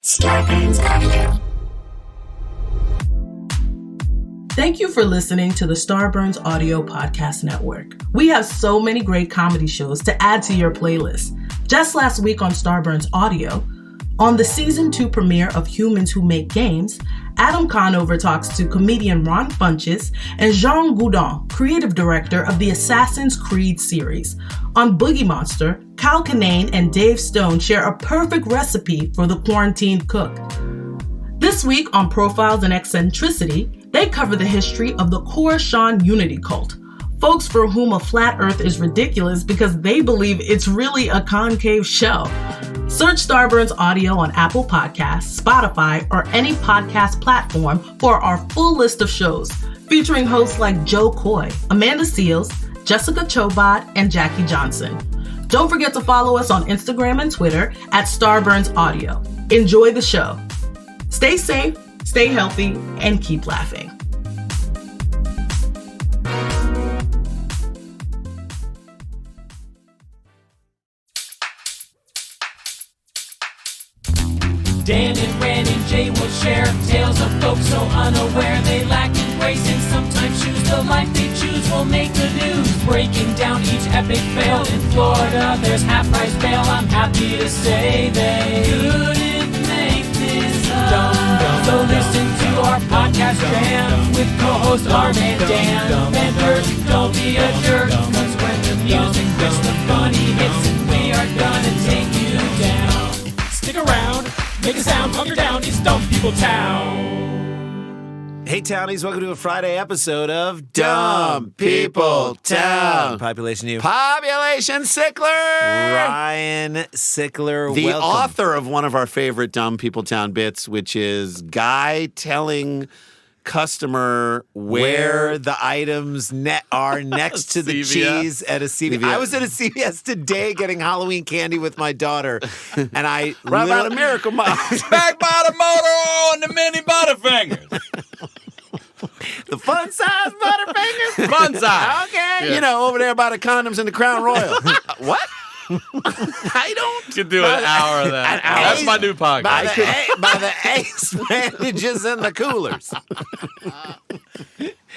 Starburns Audio. Thank you for listening to the Starburns Audio Podcast Network. We have so many great comedy shows to add to your playlist. Just last week on Starburns Audio, on the Season 2 premiere of Humans Who Make Games, Adam Conover talks to comedian Ron Funches and Jean Goudon, creative director of the Assassin's Creed series. On Boogie Monster, Kyle Kinane and Dave Stone share a perfect recipe for the quarantined cook. This week on Profiles and Eccentricity, they cover the history of the Coruscant Unity cult, folks for whom a flat earth is ridiculous because they believe it's really a concave shell. Search Starburns Audio on Apple Podcasts, Spotify, or any podcast platform for our full list of shows, featuring hosts like Joe Coy, Amanda Seales, Jessica Chobot, and Jackie Johnson. Don't forget to follow us on Instagram and Twitter at Starburns Audio. Enjoy the show. Stay safe, stay healthy, and keep laughing. Dan and Ran and Jay will share tales of folks so unaware they lack in grace and sometimes choose the life they choose will make the news. Breaking down each epic fail in Florida, there's half-price bail. I'm happy to say they couldn't make this up. So listen to our podcast jam with co-host Arm and Dan. Benders, don't be a jerk, cause when the music hits the funny hits and we are gonna take you down. Stick around. Make a sound, hunker down, it's Dumb People Town. Hey, Townies, welcome to a Friday episode of Dumb People Town. Population you. Population Sickler! Ryan Sickler, The welcome. author of one of our favorite Dumb People Town bits, which is guy telling where the items are next to the cheese at a CVS. I was at a CVS today getting Halloween candy with my daughter, and I right about a Miracle Mile. Back by the motor on the mini Butterfingers. The fun size Butterfingers? Fun size. Okay. You know, over there by the condoms in the Crown Royal. What? I don't. You could do an hour of that. That's my new podcast. By the ace bandages and the coolers.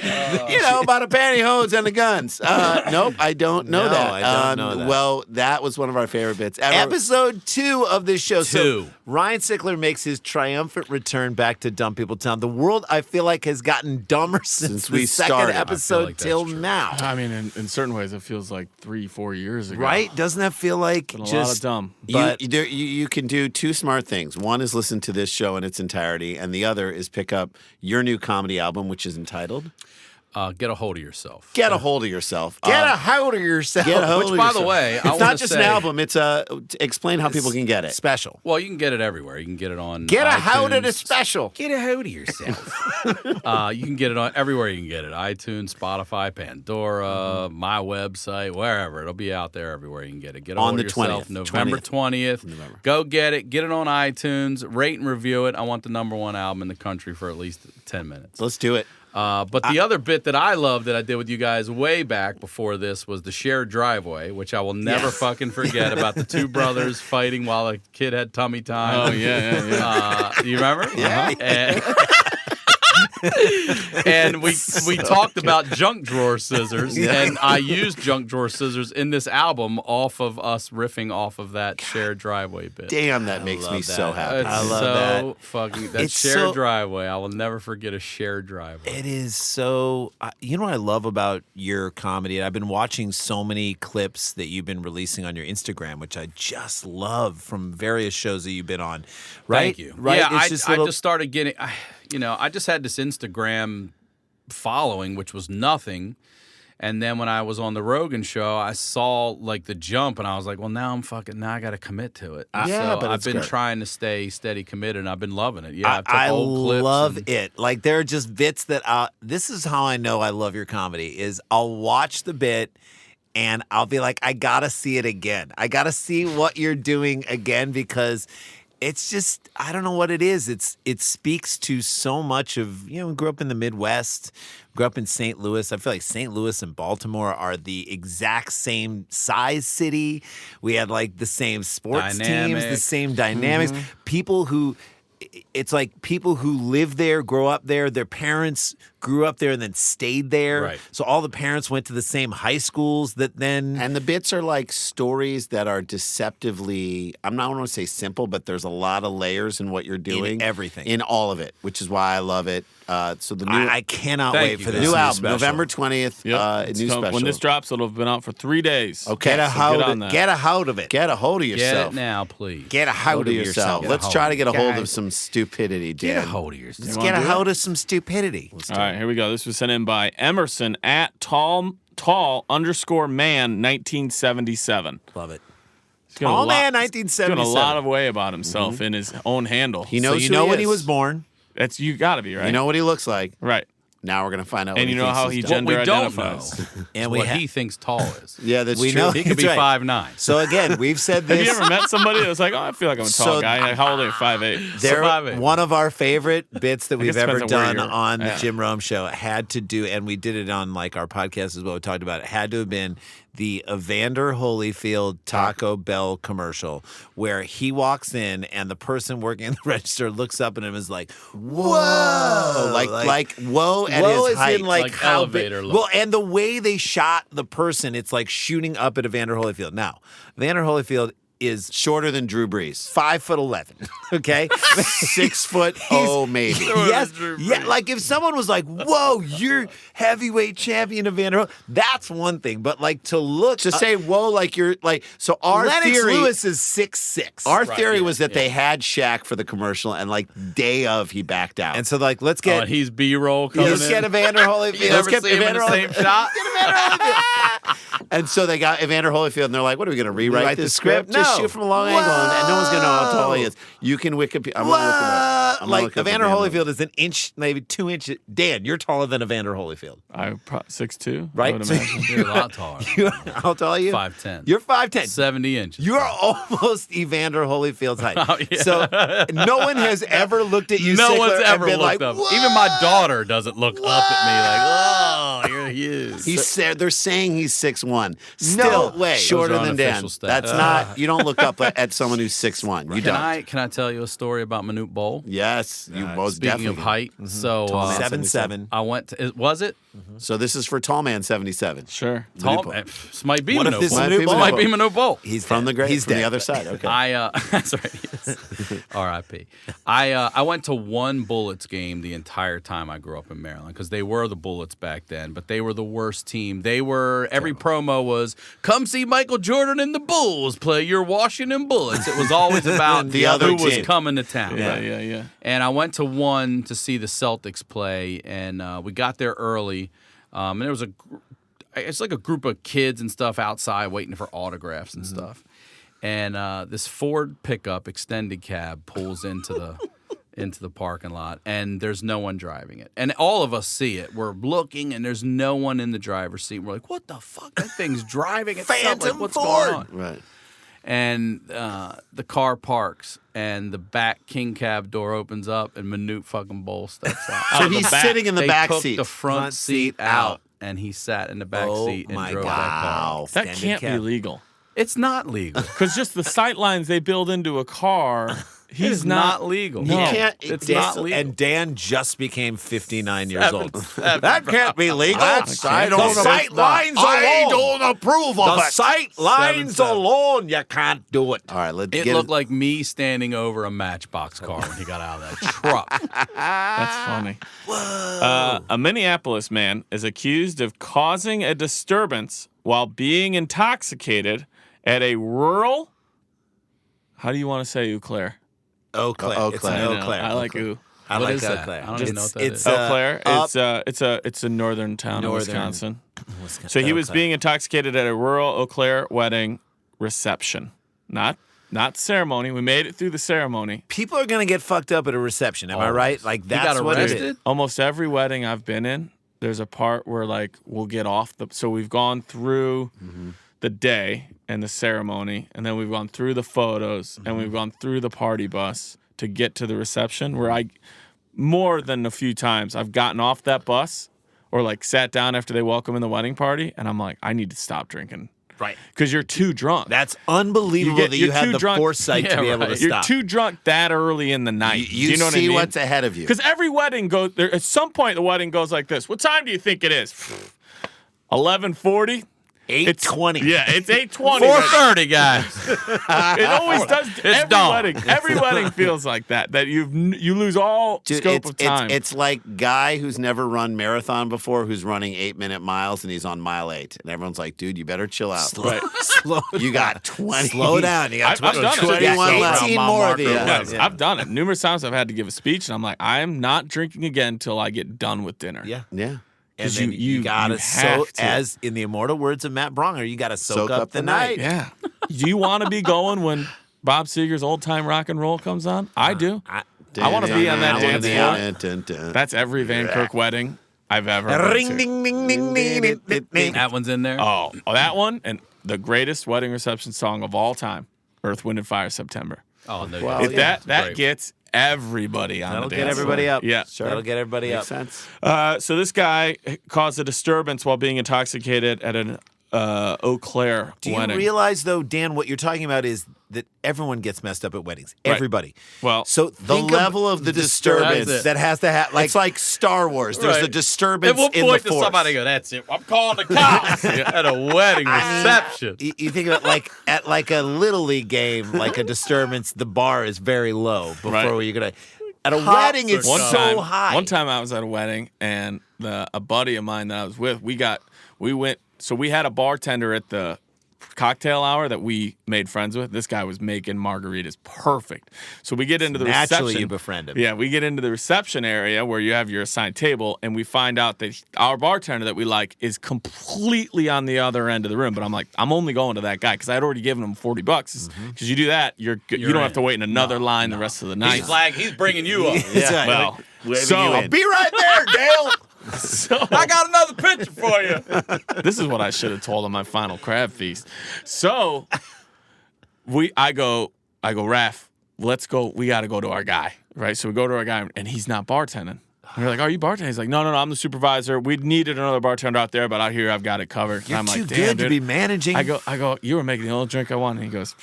You know, by the pantyhose and the guns. Nope, I don't know that. I don't know that. Well, that was one of our favorite bits ever. Episode 2 of this show. Two. So Ryan Sickler makes his triumphant return back to Dumb People Town. The world, I feel like, has gotten dumber since we the second started. I feel episode like that's till true. now. I mean, in certain ways, it feels like 3-4 years ago. Right? Doesn't that feel like Been a lot just of dumb. But you can do two smart things. One is listen to this show in its entirety, and the other is pick up your new comedy album, which is entitled Get a hold of yourself. Get a Hold of Yourself. get a hold of yourself. Get a hold Which, of by yourself. the way, I it's wanna not just say- an album. It's explain how people can get it. Special. Well, you can get it everywhere. You can get it on Get a iTunes. hold of the special. Get a hold of yourself. You can get it on everywhere. You can get it. iTunes, Spotify, Pandora, my website, wherever. It'll be out there everywhere. You can get it. Get a On hold the of yourself. 20th. November 20th. Go get it. Get it on iTunes. Rate and review it. I want the number one album in the country for at least 10 minutes. Let's do it. But the other bit that I love that I did with you guys way back before this was the shared driveway, which I will never fucking forget about the two brothers fighting while a kid had tummy time. Oh, yeah. Do you remember? Yeah. And we talked about junk drawer scissors, and I used junk drawer scissors in this album off of us riffing off of that shared driveway bit. Damn, that makes me so happy. It's I love so that. fucking that It's shared so- driveway. I will never forget a shared driveway. It is so. You know what I love about your comedy? I've been watching so many clips that you've been releasing on your Instagram, which I just love from various shows that you've been on. Right? Thank you. Right? Yeah, It's I just started getting. I just had this Instagram following, which was nothing. And then when I was on the Rogan show, I saw like the jump, and I was like, well, now I got to commit to it. Yeah, so but I've it's been good. trying to stay steady committed, and I've been loving it. Yeah, I old clips love and- it. Like there are just bits that this is how I know I love your comedy is I'll watch the bit and I'll be like, I gotta see it again. I gotta see what you're doing again because it's just I don't know what it is. It speaks to so much of we grew up in the Midwest, grew up in St. Louis. I feel like St. Louis and Baltimore are the exact same size city. We had like the same sports teams, the Dynamic. same dynamics. People who it's like people who live there, grow up there. Their parents grew up there and then stayed there. Right. So all the parents went to the same high schools that then. And the bits are like stories that are deceptively, I'm not going to say simple, but there's a lot of layers in what you're doing. everything. In all of it, which is why I love it. So the new I cannot Thank wait you, for guys. this new album, special. November 20th, It's new special. When this drops, it'll have been out for 3 days. Okay, Get a so hold on of that. Get a hold of it. get a hold of Get yourself. it now, please. Get a hold of yourself. Let's try to get a hold Guys, of some stupidity, Dan. Get a hold of yourself. Let's wanna get a do it? hold of some stupidity. All right, here we go. This was sent in by Emerson at tall_man 1977. Love it. He's doing Tall a lot- Man Doing 1977. a lot of way about himself in his own handle. He knows So you who know he when he is. was born. That's you got to be right. You know what he looks like. right? Now we're gonna find out. And what you know thinks how he's he done. What gender we don't know identifies. And is we what ha- he thinks tall is. Yeah, that's We true. know He could be That's right. 5'9". So again, we've said Have you this. ever met somebody that was like, "Oh, I feel like I'm a tall So- guy"? Like, how old are you? 5'8". They're 5'8". one of our favorite bits that we've guess it ever depends on where done you're- on the yeah. Jim Rome show had to do, and we did it on like our podcast as well. We talked about it. Had to have been the Evander Holyfield Taco Bell commercial where he walks in and the person working in the register looks up at him and is like, "Whoa!" Like whoa at whoa his is height. in like, Like how elevator big. look. Well, and the way they shot the person, it's like shooting up at Evander Holyfield. Now, Evander Holyfield is Shorter than Drew Brees. 5'11". Okay, 6 foot. Oh, maybe. Yes, yeah. Like if someone was like, "Whoa, you're heavyweight champion Evander," that's one thing. But like to look To say whoa, like you're like. So our Lennox theory. Lewis is 6'6". Our theory was that they had Shaq for the commercial, and like day of he backed out. And so like let's Oh, get and he's B-roll coming let's in. get Evander Holyfield. You Let's never get see him in Evander the same Holyfield. shot? Get Evander Holyfield. And so they got Evander Holyfield, and they're like, "What are we going to rewrite Rewrite this the script? Just No. shoot from a long angle, and no one's going to know how tall he is." You can Wikipedia. I'm gonna look it up. I'm gonna Like look up Evander Holyfield is an inch, maybe 2 inches. Dan, you're taller than Evander Holyfield, I'm 6'2", right? I would So- imagine. You're a lot taller. How tall are you? 5'10". You're 5'10". 70 inches. You're almost Evander Holyfield's height. Oh, yeah. So no one has ever looked at you. No Sickler, one's and ever been looked like, up. "Whoa!" Even my daughter doesn't look up at me like, "Oh, you're huge." He said they're saying he's 6'1". Still way. shorter Those are than Dan. unofficial stats. That's not. You don't look up at someone who's 6'1". You Can don't. I tell you a story about Manute Bol? Yes, you most Speaking definitely. of height, so Tall man. 7'7". I went to. Was it So this is for Tall Man 77. Sure. tall? Bol. This might be What if Manute this Bol. is Manute This Bol? might be Manute Bol. He's From the dead. great, He's from dead. the other side. Okay. That's right. Yes. R.I.P. I went to one Bullets game the entire time I grew up in Maryland because they were the Bullets back then, but they were the worst team. They were every promo was come see Michael Jordan and the Bulls play your Washington Bullets. It was always about The other who was team. coming to town. Yeah. And I went to one to see the Celtics play, and we got there early. And there was it's like a group of kids and stuff outside waiting for autographs and stuff. And this Ford pickup extended cab pulls into the parking lot, and there's no one driving it. And all of us see it. We're looking, and there's no one in the driver's seat. We're like, "What the fuck? That thing's driving itself. Phantom Like, what's Ford." going on?" Right. And the car parks, and the back king cab door opens up, and Manute fucking Bol steps out. So he's sitting in the they back took seat. the front seat out, and he sat in the back Oh seat and my drove God. that car. Wow. That Extended can't be cab. legal. It's not legal. Because just the sight lines they build into a car, he's It's not legal. No. You can't. It's Dan- not legal. And Dan just became 59 years old. That can't be legal. I don't The sight lines I alone. don't approve of The it. sight lines 7'7". alone, you can't do it. All right, let's It get looked like me standing over a Matchbox car when he got out of that truck. That's funny. A Minneapolis man is accused of causing a disturbance while being intoxicated at a rural. How do you want to say Eau Claire? Eau Claire. Eau It's Claire. an I Eau know, Claire. I like Eau. I What like is Eau that? Claire. I don't even know what that It's is. Eau Claire. up- It's a northern town in Northern- Wisconsin. So he was being intoxicated at a rural Eau Claire wedding reception, not ceremony. We made it through the ceremony. People are going to get fucked up at a reception. Am I Always. right? Like, He that's got what it arrested? is. Almost every wedding I've been in, there's a part where like we'll get off the. So we've gone through the day and the ceremony, and then we've gone through the photos, and we've gone through the party bus to get to the reception. Where I, more than a few times, I've gotten off that bus or like sat down after they welcome in the wedding party, and I'm like, I need to stop drinking. Right. Because you're too drunk. That's unbelievable that you you're had too the drunk. foresight to be able to You're stop. too drunk that early in the night. You do you know see what I mean? what's ahead of you. Because every wedding goes there. At some point, the wedding goes like this. What time do you think it is? 11:40. 8:20. Yeah, it's 8:20. 4:30, guys. It always does. Every dawn. wedding. Every wedding feels like that. That you lose all Dude, scope of time. It's like guy who's never run marathon before who's running 8-minute miles and he's on mile 8. And everyone's like, dude, you better chill out. Slow You got 20. Slow down. You got I've done it. 21 left. 18 more of these. Yes, Yeah. I've done it numerous times. I've had to give a speech, and I'm like, I am not drinking again until I get done with dinner. Yeah. Yeah. And 'Cause then you gotta have to. as in the immortal words of Matt Bronger, you gotta soak up the night. Yeah. Do you want to be going when Bob Seger's old time rock and roll comes on? I do. I want to be on that dance floor. That's every Van Kirk wedding I've ever been Ring to. ding ding ding ding ding ding. That one's in there. Oh, that one and the greatest wedding reception song of all time, Earth, Wind, and Fire, September. Oh, no. Well, If yeah. that Great. gets everybody on That'll the get dance everybody floor. up. Yeah. That'll get everybody Makes up. sense. So this guy caused a disturbance while being intoxicated at an Eau Claire Do you wedding. realize though, Dan, what you're talking about is that everyone gets messed up at weddings. Right. Everybody. Well, So The think level of the disturbance That's it. that has to have It's like Star Wars. There's Right. a disturbance At what in point the does force. somebody go, that's it, I'm calling the cops at a wedding reception? You think about like at like a little league game, like a disturbance, the bar is very low before Right. you're gonna. At a wedding, it's one so time, high. One time I was at a wedding, and a buddy of mine that I was with, we went. So we had a bartender at the cocktail hour that we made friends with. This guy was making margaritas perfect. So we get into the Naturally, reception. you befriend him. Yeah, we get into the reception area where you have your assigned table, and we find out that our bartender that we like is completely on the other end of the room. But I'm like, I'm only going to that guy because I'd already given him $40. Because you do that, you don't have to wait in another line the rest of the night. He's bringing you up. Yeah. Well, Waving so you in. Be right there, Dale. I got another picture for you. this is what I should have told on my final crab feast. So I go, Raph, let's go. We got to go to our guy, right? So we go to our guy, and he's not bartending. And we're like, are you bartending? He's like, no, I'm the supervisor. We needed another bartender out there, but out here I've got it covered. You're and I'm too like, good damn, to dude. be managing. I go, you were making the only drink I want. And he goes,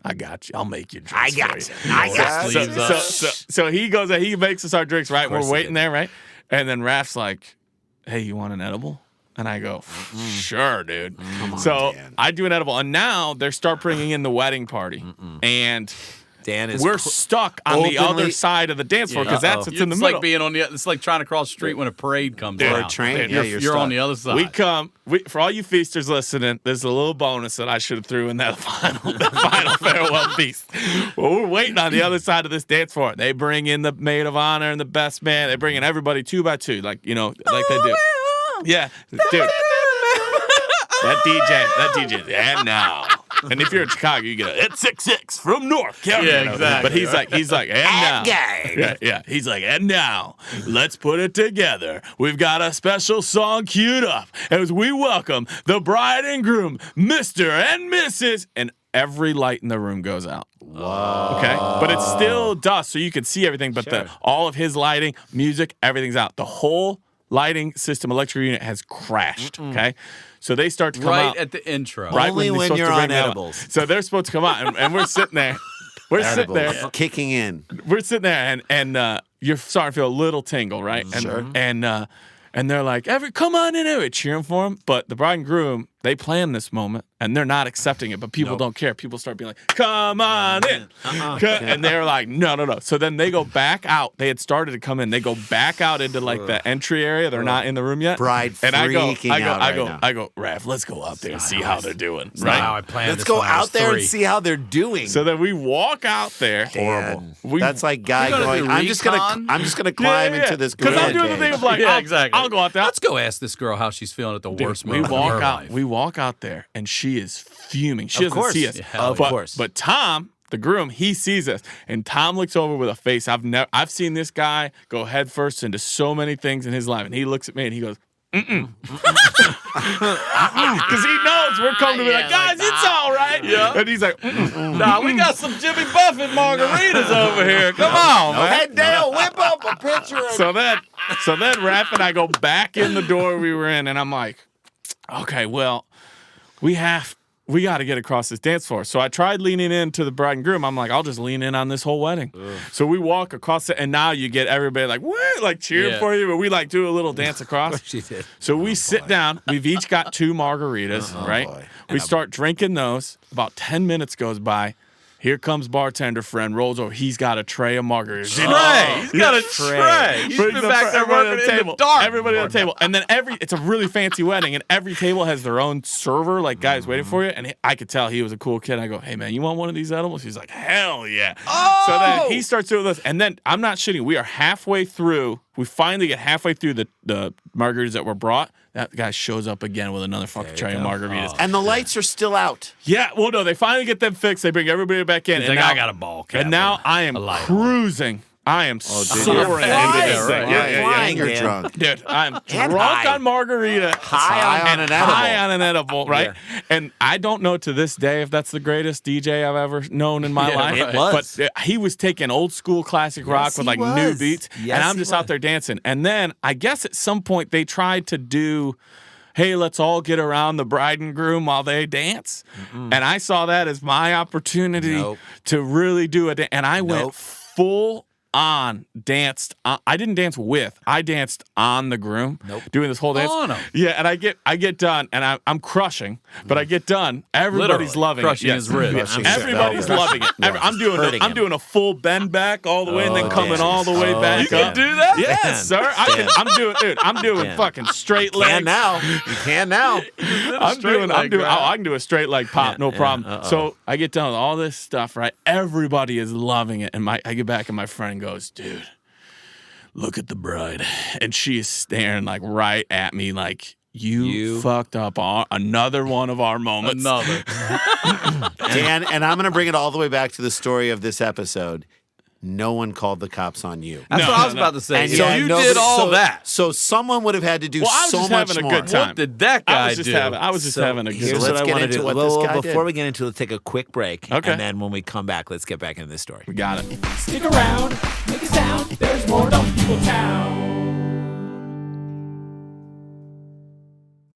I got you. I'll make you drinks. I for got you. you. I got you. Sleeves up. So he goes, he makes us our drinks, right? course We're he waiting did. there, right? And then Raph's like, hey, you want an edible? And I go, sure, dude. So Dan. I do an edible. And now they start bringing in the wedding party. And Dan is. we're stuck on the openly- other side of the dance floor because that's what's in the It's middle. like being on the. It's like trying to cross the street when a parade comes Or a around. train. You're- Yeah, You're on stuck. the other side. We come for all you feasters listening. There's a little bonus that I should have threw in that final farewell feast. Well, we're waiting on the other side of this dance floor. They bring in the maid of honor and the best man. They bring in everybody 2 by 2, like they do. Yeah, dude. That DJ, and now. And if you're in Chicago, you get a it's 6-6 from North Carolina. Yeah, exactly. But he's like, and now. gang. Yeah. He's like, and now, let's put it together. We've got a special song queued up as we welcome the bride and groom, Mr. and Mrs. And every light in the room goes out. Whoa. Okay? But it's still dusk, so you can see everything. But all of his lighting, music, everything's out. The whole lighting system, electrical unit has crashed. Okay? So they start to come right out. at the intro. Right Only they're when supposed you're to bring on that up. edibles. So they're supposed to come out, and we're sitting there. We're sitting there. Kicking in. We're sitting there, and you're starting to feel a little tingle, right? And, Sure. And they're like, come on in, we're cheering for him. But the bride and groom, they plan this moment, and they're not accepting it. But people don't care. People start being like, come on in. And they're like, no. So then they go back out. They had started to come in. They go back out into like the entry area. They're not in the room yet. Bride and freaking out right now. I go, Raph, let's go out there and see how they're doing. That's Right? not how I planned Let's this go when I was out there 3. and see how they're doing. So then we walk out there. Dan. We- That's like guy You gotta going, do I'm just recon? gonna climb into this Because I'm gorilla doing the thing cage. of like, Yeah, I'll, exactly. I'll go out there. Let's go ask this girl how she's feeling at the worst we moment of walk her out. life. We walk out there, and she is fuming. She Of doesn't course. see us. Yeah, of but, course. But Tom, the groom, he sees us, and Tom looks over with a face. I've seen this guy go headfirst into so many things in his life, and he looks at me and he goes, because he knows we're coming to be like, guys, it's all right. Yeah. And he's like, Nah, we got some Jimmy Buffett margaritas over here. Come on, man. Hey, Dale, whip up a picture of So then Raph and I go back in the door we were in, and I'm like, okay, well, we have we got to get across this dance floor. So I tried leaning into the bride and groom. I'm like, I'll just lean in on this whole wedding. Ugh. So we walk across it, and now you get everybody like, what? Like cheering for you, but we like do a little dance across. She did. So we sit down. We've each got 2 margaritas, right? Boy. We start drinking those. About 10 minutes goes by. Here comes bartender friend, rolls over. He's got a tray of margaritas. He's got a tray. He's been back there working at the table. Everybody at the table. And then it's a really fancy wedding, and every table has their own server, like guys waiting for you. And I could tell he was a cool kid. I go, hey, man, you want one of these edibles? He's like, hell yeah. Oh! So then he starts doing this. And then, I'm not shitting, we are halfway through. We finally get halfway through the margaritas that were brought. That guy shows up again with another fucking tray of margaritas. Oh. And the lights are still out. Yeah, well, no, they finally get them fixed. They bring everybody back in. He's like, I got a ball cap. And now I am cruising. I am soaring into this thing. Yeah. You're drunk. Dude, I'm drunk on margarita. High on an edible. Right? Yeah. And I don't know to this day if that's the greatest DJ I've ever known in my life. It was. But he was taking old school classic rock with like new beats. Yes, and I'm just out there dancing. And then I guess at some point they tried to do, hey, let's all get around the bride and groom while they dance. And I saw that as my opportunity to really do it. And I went full on danced. I didn't dance with. I danced on the groom. Doing this whole dance. Oh, no. Yeah, and I get done, and I'm crushing. But I get done. Everybody's loving crushing it. his ribs. Everybody's loving it. I'm doing a full bend back all the way, and then coming all the way back you up. You can do that? Yes, sir. I'm doing fucking straight legs. You can now. I can do a straight leg pop, no problem. So I get done with all this stuff, right? Everybody is loving it, and I get back, and my friend goes, dude, look at the bride. And she is staring like right at me like, you fucked up another one of our moments. Dan, and I'm going to bring it all the way back to the story of this episode. No one called the cops on you. That's what I was about to say. And so you did all that. So someone would have had to do so much more. A good time. What did that guy do? I was just having a good time. Here's what I want to do. Before we get into it, let's take a quick break. Okay. And then when we come back, let's get back into this story. We got it. Stick around, make a sound. There's more Dumb People Town.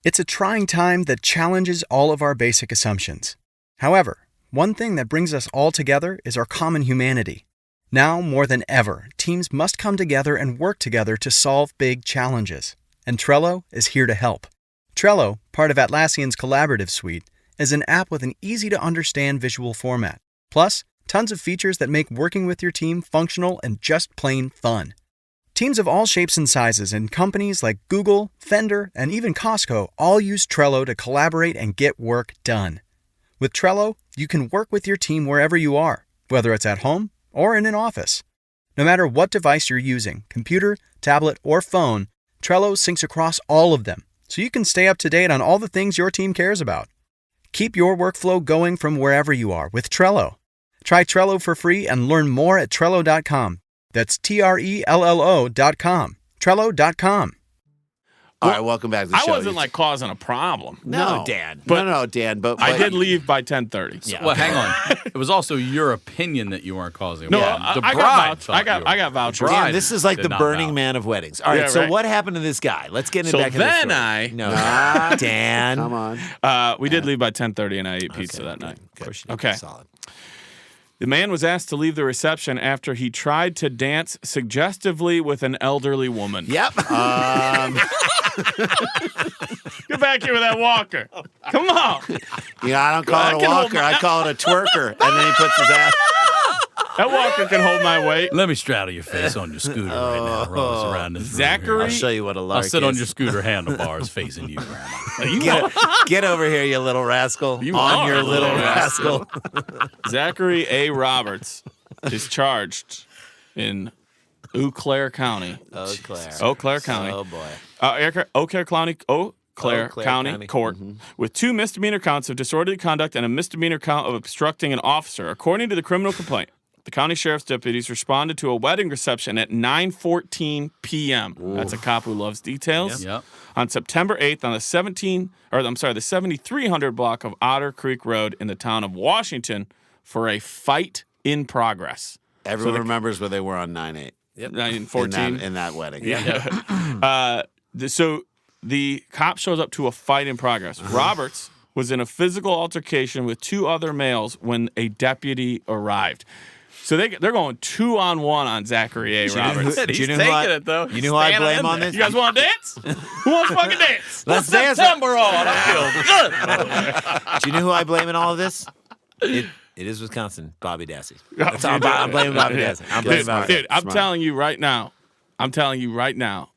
It's a trying time that challenges all of our basic assumptions. However, one thing that brings us all together is our common humanity. Now, more than ever, teams must come together and work together to solve big challenges. And Trello is here to help. Trello, part of Atlassian's collaborative suite, is an app with an easy-to-understand visual format. Plus, tons of features that make working with your team functional and just plain fun. Teams of all shapes and sizes in companies like Google, Fender, and even Costco all use Trello to collaborate and get work done. With Trello, you can work with your team wherever you are, whether it's at home or in an office. No matter what device you're using, computer, tablet, or phone, Trello syncs across all of them, so you can stay up to date on all the things your team cares about. Keep your workflow going from wherever you are with Trello. Try Trello for free and learn more at Trello.com. That's Trello.com. Trello.com. All right, welcome back to the show. I wasn't like causing a problem. No, Dan. But I did leave by 10:30. So. Well, hang on. It was also your opinion that you weren't causing. No, the I got vouchers. Dan, this is like the Burning Man of weddings. All right, so what happened to this guy? Let's get into back into the story. Dan. Come on. We did leave by 10:30, and I ate pizza that night. Of course you did. Okay. Solid. The man was asked to leave the reception after he tried to dance suggestively with an elderly woman. Yep. Get back here with that walker. Come on. Yeah, I don't call it a walker. I call it a twerker. And then he puts his ass. That walker can hold my weight. Let me straddle your face on your scooter right now. Roll us around this Zachary. room. I'll show you what a lark I'll sit is. on your scooter handlebars facing you, Grandma. Get over here, you little rascal. You on are your a little little rascal. Zachary A. Roberts is charged in Eau Claire County. Eau Claire County. Oh, boy. Eau Claire County Court with 2 misdemeanor counts of disorderly conduct and a misdemeanor count of obstructing an officer. According to the criminal complaint, the county sheriff's deputies responded to a wedding reception at 9:14 p.m. Ooh. That's a cop who loves details. Yep. On September 8th on the 7300 block of Otter Creek Road in the town of Washington for a fight in progress. Everyone remembers where they were on 9/8. Yep. 9/14 in that wedding. Yeah. So the cop shows up to a fight in progress. Roberts was in a physical altercation with 2 other males when a deputy arrived. So they're going 2-on-1 on Zachary A. Roberts. He's taking it, though. You know who I Standing blame in on there. this? You guys want to dance? Who wants to fucking dance? Let's dance. September on. I feel good. Do you know who I blame in all of this? It is Wisconsin, Bobby Dassey. That's all I'm blaming Bobby Dassey. I'm blaming Bobby Dassey. Dude, I'm telling you right now.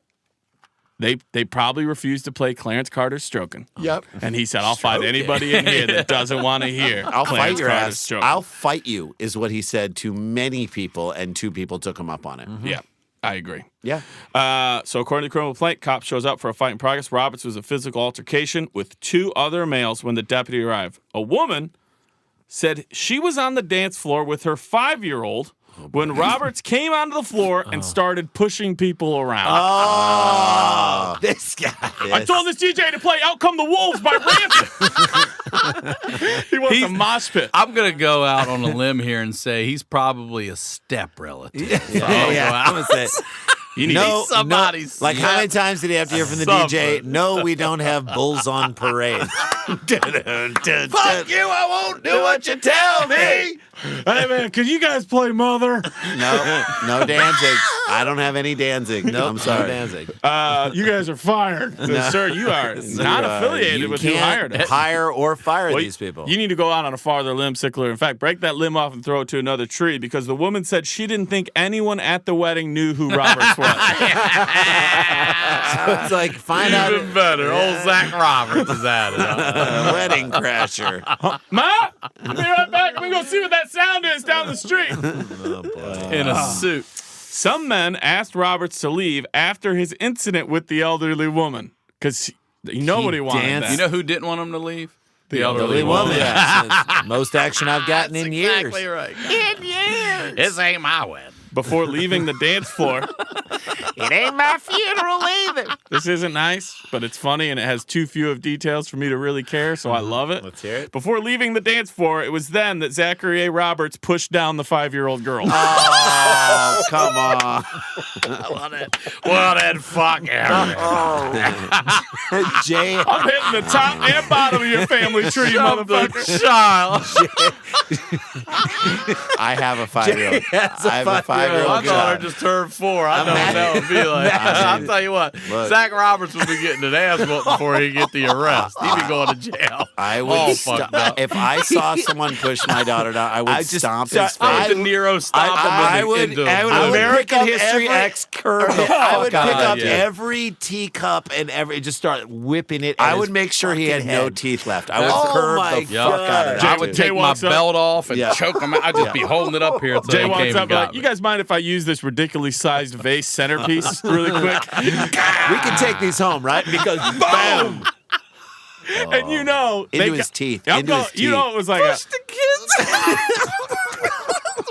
They probably refused to play Clarence Carter's Stroking. Yep. And he said, I'll fight anybody in here that doesn't want to hear I'll Clarence fight your Carter's ass. Stroking. I'll fight you is what he said to many people, and 2 people took him up on it. Yeah, I agree. Yeah. So according to the criminal complaint, cop shows up for a fight in progress. Roberts was a physical altercation with 2 other males when the deputy arrived. A woman said she was on the dance floor with her 5-year-old when Roberts came onto the floor and started pushing people around. Oh, this guy. I told this DJ to play Out Come the Wolves by Rancid. He wants a mosh pit. I'm going to go out on a limb here and say he's probably a step relative. Yeah, I'm gonna say. You need somebody's Like, how many times did he have to hear from the DJ? No, we don't have bulls on parade. Fuck you! I won't do what you tell me. Hey, man, could you guys play Mother? No Danzig. I don't have any Danzig. No, I'm sorry. No Danzig. You guys are fired. Sir, you are not affiliated with who hired us. Hire or fire Well, these people. You need to go out on a farther limb, Sickler. In fact, break that limb off and throw it to another tree because the woman said she didn't think anyone at the wedding knew who Roberts was. So it's like, find out. Even better. Old Zach Roberts is at it. Wedding crasher. Ma, I'll be right back. Let me go see what that sound is down the street. In a suit. Some men asked Roberts to leave after his incident with the elderly woman because nobody wanted danced. that. You know who didn't want him to leave? The Elderly woman. Yeah. Most action I've gotten in years. Exactly right. In years. This ain't my wedding. Before leaving the dance floor. It ain't my funeral either. This isn't nice, but it's funny, and it has too few of details for me to really care, so I love it. Let's hear it. Before leaving the dance floor, it was then that Zachary A. Roberts pushed down the 5-year-old girl. Oh, come on. Well, then fuck Aaron. Jay. I'm hitting the top and bottom of your family tree, motherfucker. Child. I have a 5-year-old. I have a 5-year-old My daughter child. just turned 4. I don't know. It'd be like, I'll tell you what, Look. Zach Roberts would be getting an ass whooped before he'd get the arrest. He'd be going to jail. I would All sto- fucked up. if I saw someone push my daughter down, I would I just- stomp his I face. De Niro stomped him I would into American pick up History every- X curve. I would God, pick up yeah. every teacup and just start whipping it. I at would his make sure he had fucking no head. teeth left. I would Oh curve my the God. fuck out of Jay- I that. would dude. take Jay my walks up. belt off and Yeah. choke him out. I'd just be holding it up here until Jay he walks came up and got like, me. you guys mind if I use this ridiculously sized vase centerpiece really quick? We can take these home, right? Because boom. And you know, Into his teeth. I'm Into his going- You know, it was like a,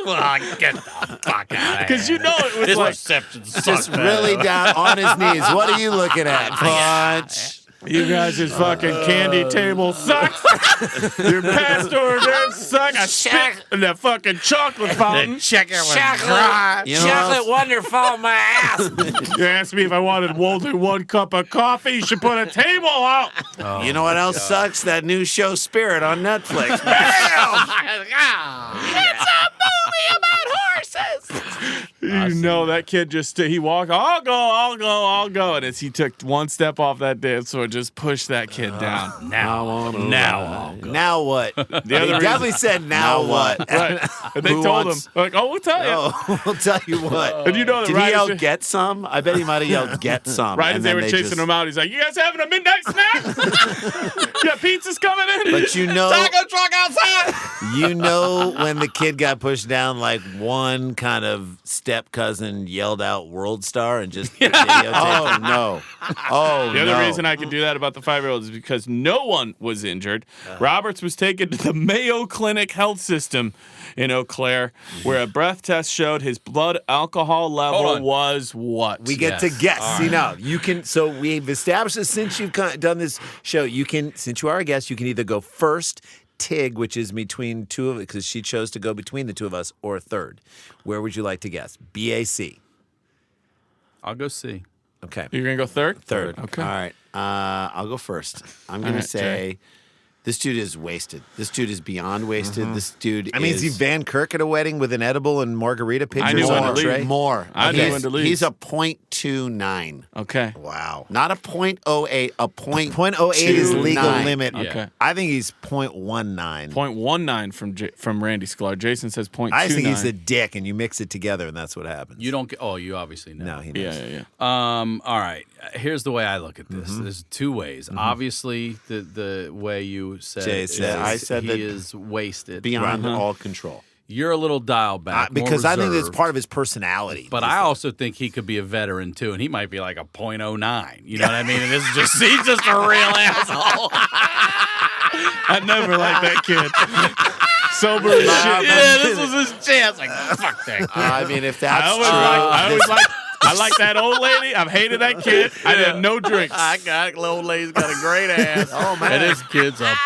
Well, get the fuck out of here. because you know it was This like reception sucks. Just really down on his knees. What are you looking at, Punch? you guys' fucking candy table sucks. Your past hors d'oeuvres suck. I spit in that fucking chocolate fountain. Check it was dry. You know what else? wonderful my ass. You asked me if I wanted Walter 1 cup of coffee. You should put a table out. You know what else sucks? That new show Spirit on Netflix. It's a movie about horses. You know that kid just he walked. I'll go. And as he took one step off that dance floor, just pushed that kid down. Now, Now what? other He reason- definitely said, now what? Right. And they Who told wants- him, like, "Oh, we'll tell you." Oh, I'll tell you what. And you know that Did right he yell, as, get some? I bet he might have yelled, get some. right and as they then were chasing just- him out, he's like, "You guys having a midnight snack? You got pizzas coming in?" But you know, taco truck outside. you know when the kid got pushed down, like one kind of step cousin yelled out "World Star" and just videotaped Oh, him. no. Oh, The other no. reason I can do that about the 5-year-old is because no one was injured. Roberts was taken to the Mayo Clinic Health System in Eau Claire, where a breath test showed his blood alcohol Hold level on. was what? We get to guess. See now, you can. So we've established this since you've done this show. You can, since you are a guest, you can either go first, Tig, which is between two of it, because she chose to go between the two of us, or third. Where would you like to guess? BAC. I'll go see. Okay. You're going to go third? Third. Okay. All right. I'll go first. I'm going All to right, say This dude is wasted. This dude is beyond wasted. This dude I mean, is he Van Kirk at a wedding with an edible and margarita I knew pictures when on to a tray? leave. more. I knew when to leave. He's a .29. Okay. Wow. Not a .08, a .08 is legal 29. limit. Okay. I think he's .19. 0.19 from Randy Sklar. Jason says 0.29. I think he's a dick, and you mix it together, and that's what happens. You don't get. Oh, you obviously know. No, he knows. Yeah. All right. Here's the way I look at this. There's two ways. Obviously, the way you said, Jay is said- I said he that is wasted. Beyond all control. You're a little dial back Because more I think it's reserved. part of his personality. But I also think he could be a veteran too, and he might be like a .09. You know what I mean? And this is just he's just a real asshole. I never liked that kid. Sober as shit. Yeah, this was his chance. Like, fuck that kid. I mean, if that's I always like that old lady. I've hated that kid. I did no drinks. Old lady's got a great ass. Oh man, and this kid's a punk.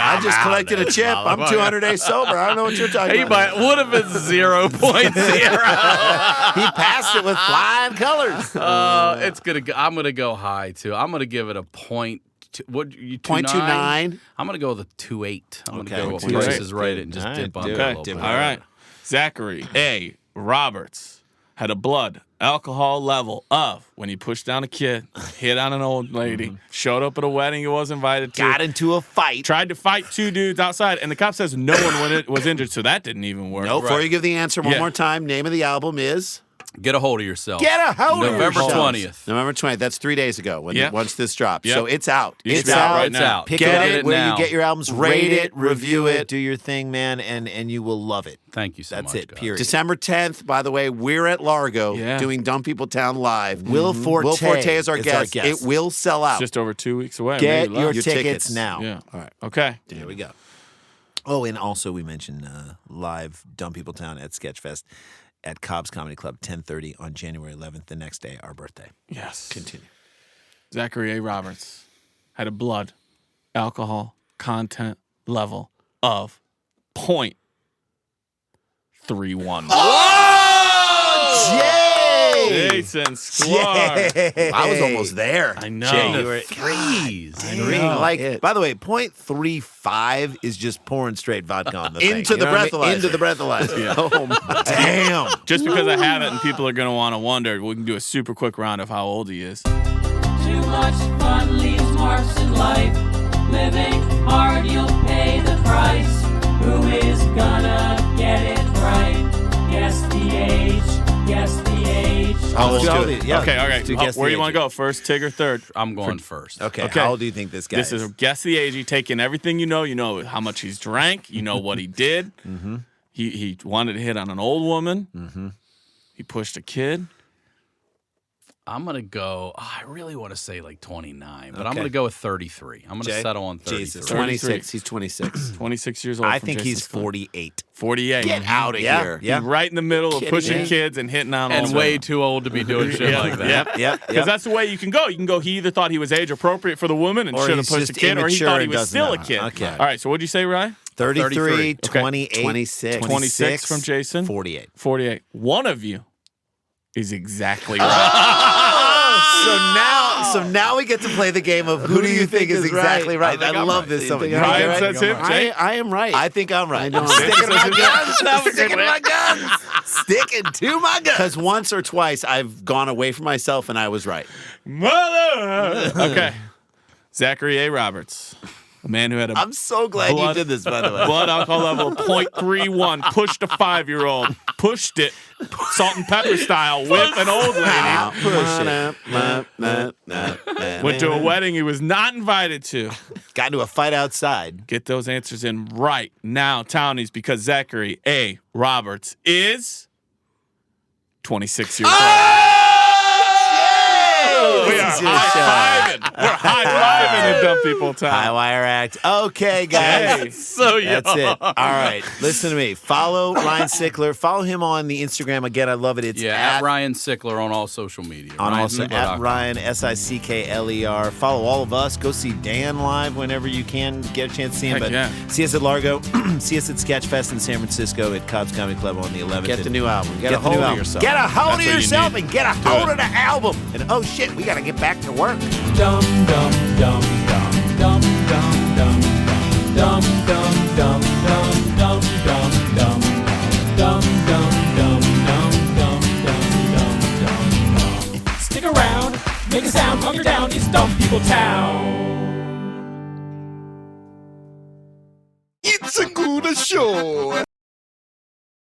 I just collected a chip. I'm 200 days sober. I don't know what you're talking He about. would have been 0.0. He passed it with flying colors. It's gonna. I'm gonna go high too. I'm gonna give it a point. What you 0.29? I'm gonna go with a 2.8. I'm Okay, gonna go with 2.8. Price is Right and just All dip right, on do that a it. little Dip bit. on All right. Zachary A. Roberts had a blood alcohol level of when he pushed down a kid, hit on an old lady, showed up at a wedding he was invited to, got into a fight. tried to fight two dudes outside, and the cop says no one was injured, so that didn't even work. No, before you give the answer one Yeah. more time, name of the album is Get a hold of yourself. Get a Hold of November Yourself. 20th. November 20th. That's 3 days ago when Yeah. once this drops. Yep. So it's out. It's It's out out. right It's now. out. Pick Get it where now. you get your albums. Rate it, review it. do your thing, man, and you will love it. Thank you so That's much. it. guys. Period. December 10th, by the way, we're at Largo Yeah. doing Dumb People Town live. Will Forte Will Forte is our is guest. our guest. It will sell out. It's just over 2 weeks away. Get maybe your less. tickets now. Yeah. All right. Okay. There we go. Oh, and also we mentioned live Dumb People Town at Sketchfest at Cobb's Comedy Club, 10:30 on January 11th, the next day, our birthday. Yes. Continue. Zachary A. Roberts had a blood alcohol content level of 0.31. Jason Sklar. I was almost there. I know. Jay, you were Threes. three. Like, by the way, 0.35 is just pouring straight vodka on the thing. Into You the know what I mean? breathalyzer. Into the breathalyzer. Yeah. Oh, my. Damn. Just because I have it and people are going to want to wonder, we can do a super quick round of how old he is. Too much fun leaves marks in life. Living hard, you'll pay the price. Who is gonna get it right? Guess the age. Guess the age. Let's do it. Yeah. Okay, all right. To guess Where the do you want age. to go? First, Tig, or third? I'm going first. Okay. Okay. How old do you think this guy This is a guess the age. You take in everything you know. You know how much he's drank. You know what he did. He wanted to hit on an old woman. He pushed a kid. I'm gonna go. I really want to say like 29, but I'm Okay. gonna go with 33. I'm gonna Jay? settle on 33. Jesus. 26. He's 26. 26 years old. I from think Jason he's Sklar. 48. 48. Get out of Yeah. here. Yeah. He's right in the middle of Kidding pushing me? kids and hitting on And old way women. too old to be doing shit Yeah. like that. Yep. Because that's the way you can go. You can go, he either thought he was age appropriate for the woman and Or should have he's pushed a just kid, or he immature thought he and was doesn't still know. a kid. Okay. All right, so what'd you say, Ryan? 33, 33. 28, 26. 26 from Jason. 48. 48. One of you is exactly right. So now we get to play the game of who do you think is exactly right? I love this. So much. Ryan says him. Jay? I am right. I think I'm right. I know. Sticking to my guns. Sticking to my guns. Sticking to my guns. Because once or twice I've gone away from myself and I was right. Mother. Okay. Zachary A. Roberts, a man who had a I'm so glad Blood- you did this, by the way. blood alcohol level of 0.31, pushed a 5-year-old, pushed it, salt and pepper style, with an old lady. Went to a wedding he was not invited to. Got into a fight outside. Get those answers in right now, Townies, because Zachary A. Roberts is 26 years old. We are high-fiving. We're high-fiving in Dumb People High Town. Wire Act. Okay, guys. Hey. So young. That's it. All right. Listen to me. Follow Ryan Sickler. Follow him on the Instagram. Again, I love it. It's Yeah, at Ryan Sickler on all social media. on Ryan also Sickler.com. at Ryan Sickler. Follow all of us. Go see Dan live whenever you can get a chance to see him. Heck But yeah. see us at Largo. See us at Sketchfest in San Francisco at Cobb's Comedy Club on the 11th. Get the And new album. Get a the hold new of album. yourself. Get a hold That's of what you yourself need. and get a Do hold it. of the album. And oh shit, we got to get back to work. Dum dum dum dum dum dum dum dum. Dum dum dum dum dum dum dum dum dum dum dum dum dum dum dum. Stick around, make a sound, hunker down, it's Dumb People Town. It's a good show.